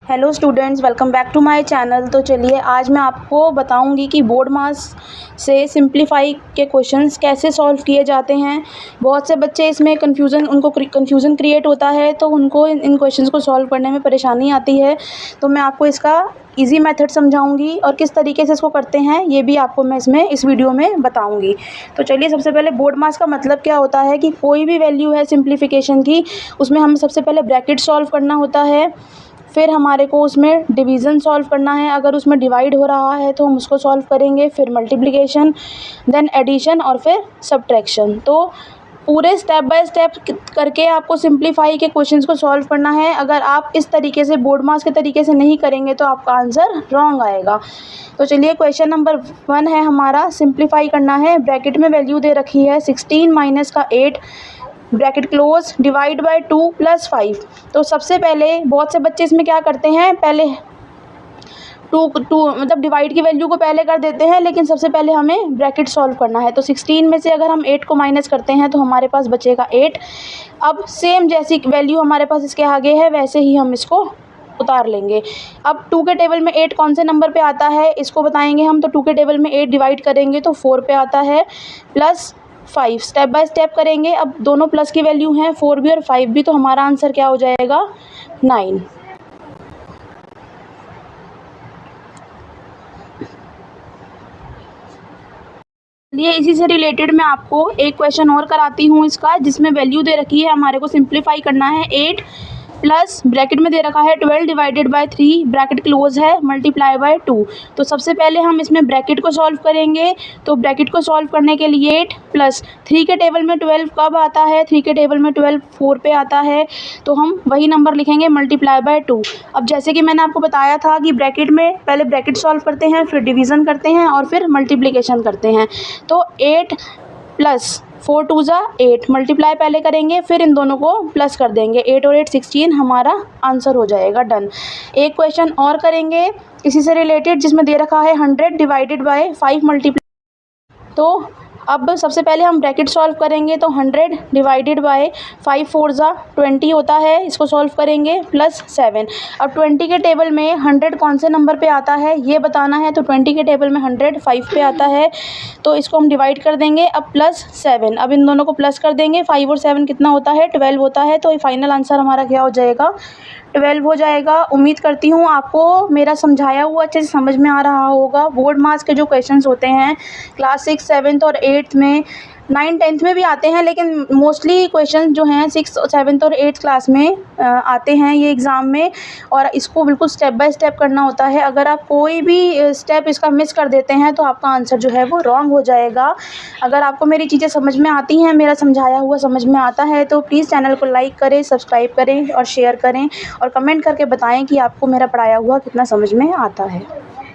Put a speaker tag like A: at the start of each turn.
A: Hello students, welcome back to my channel. तो चलिए आज मैं आपको बताऊंगी कि बोर्ड मास से सिंप्लीफाई के क्वेश्चंस कैसे सॉल्व किए जाते हैं। बहुत से बच्चे इसमें कन्फ्यूज़न क्रिएट होता है, तो उनको इन क्वेश्चंस को सॉल्व करने में परेशानी आती है। तो मैं आपको इसका इजी मेथड समझाऊंगी और किस तरीके से इसको करते हैं ये भी आपको मैं इस वीडियो में बताऊंगी। तो चलिए सबसे पहले बोर्ड मास का मतलब क्या होता है कि कोई भी वैल्यू है सिंप्लीफिकेशन की, उसमें हमें सबसे पहले ब्रैकेट सॉल्व करना होता है, फिर हमारे को उसमें डिवीज़न सॉल्व करना है। अगर उसमें डिवाइड हो रहा है तो हम उसको सॉल्व करेंगे, फिर मल्टीप्लिकेशन, देन एडिशन और फिर सब्ट्रैक्शन। तो पूरे स्टेप बाय स्टेप करके आपको सिंप्लीफाई के क्वेश्चंस को सॉल्व करना है। अगर आप इस तरीके से बोर्ड मास के तरीके से नहीं करेंगे तो आपका आंसर रॉन्ग आएगा। तो चलिए क्वेश्चन नंबर 1 है हमारा, सिंप्लीफाई करना है। ब्रैकेट में वैल्यू दे रखी है 16 माइनस का 8 bracket close divide by 2 plus 5। तो सबसे पहले बहुत से बच्चे इसमें क्या करते हैं, पहले टू मतलब डिवाइड की वैल्यू को पहले कर देते हैं, लेकिन सबसे पहले हमें ब्रैकेट सॉल्व करना है। तो 16 में से अगर हम 8 को माइनस करते हैं तो हमारे पास बचेगा 8। अब सेम जैसी वैल्यू हमारे पास इसके आगे है वैसे ही हम इसको उतार लेंगे। अब 2 के टेबल में 8 कौन से नंबर पे आता है इसको बताएंगे हम। तो 2 के टेबल में 8 डिवाइड करेंगे तो 4 पे आता है, प्लस 5 स्टेप बाय स्टेप करेंगे। अब दोनों प्लस की वैल्यू हैं, 4 भी और 5 भी, तो हमारा आंसर क्या हो जाएगा 9। चलिए इसी से रिलेटेड मैं आपको एक क्वेश्चन और कराती हूँ इसका, जिसमें वैल्यू दे रखी है, हमारे को सिंप्लीफाई करना है। 8 प्लस ब्रैकेट में दे रखा है 12 डिवाइडेड बाय 3 ब्रैकेट क्लोज है मल्टीप्लाई बाय 2। तो सबसे पहले हम इसमें ब्रैकेट को सॉल्व करेंगे। तो ब्रैकेट को सॉल्व करने के लिए 8 प्लस 3 के टेबल में 12 कब आता है, 3 के टेबल में 12 4 पे आता है, तो हम वही नंबर लिखेंगे मल्टीप्लाई बाय 2। अब जैसे कि मैंने आपको बताया था कि ब्रैकेट में पहले ब्रैकेट सॉल्व करते हैं, फिर डिवीज़न करते हैं और फिर मल्टीप्लिकेशन करते हैं। तो 8 प्लस 4 2 ज़ा 8 मल्टीप्लाई पहले करेंगे, फिर इन दोनों को प्लस कर देंगे। 8 और 8 16 हमारा आंसर हो जाएगा, डन। एक क्वेश्चन और करेंगे इसी से रिलेटेड, जिसमें दे रखा है 100 डिवाइडेड बाय 5 मल्टीप्लाई। तो अब सबसे पहले हम ब्रैकेट सॉल्व करेंगे। तो 100 डिवाइडेड बाय 5 4 ज़ा 20 होता है, इसको सॉल्व करेंगे, प्लस 7। अब 20 के टेबल में 100 कौन से नंबर पे आता है ये बताना है। तो 20 के टेबल में 100 5 पे आता है, तो इसको हम डिवाइड कर देंगे। अब प्लस 7, अब इन दोनों को प्लस कर देंगे। 5 और 7 कितना होता है, 12 होता है। तो फाइनल आंसर हमारा क्या हो जाएगा, 12 हो जाएगा। उम्मीद करती हूँ आपको मेरा समझाया हुआ अच्छे से समझ में आ रहा होगा। बोर्ड मास के जो क्वेश्चंस होते हैं क्लास 6 7 और 8 में, 9 10 में भी आते हैं, लेकिन मोस्टली क्वेश्चंस जो हैं 6 7 और 8 क्लास में आते हैं ये एग्ज़ाम में। और इसको बिल्कुल स्टेप बाय स्टेप करना होता है। अगर आप कोई भी स्टेप इसका मिस कर देते हैं तो आपका आंसर जो है वो रॉन्ग हो जाएगा। अगर आपको मेरी चीज़ें समझ में आती हैं, मेरा समझाया हुआ समझ में आता है, तो प्लीज़ चैनल को लाइक करें, सब्सक्राइब करें और शेयर करें और कमेंट करके बताएं कि आपको मेरा पढ़ाया हुआ कितना समझ में आता है।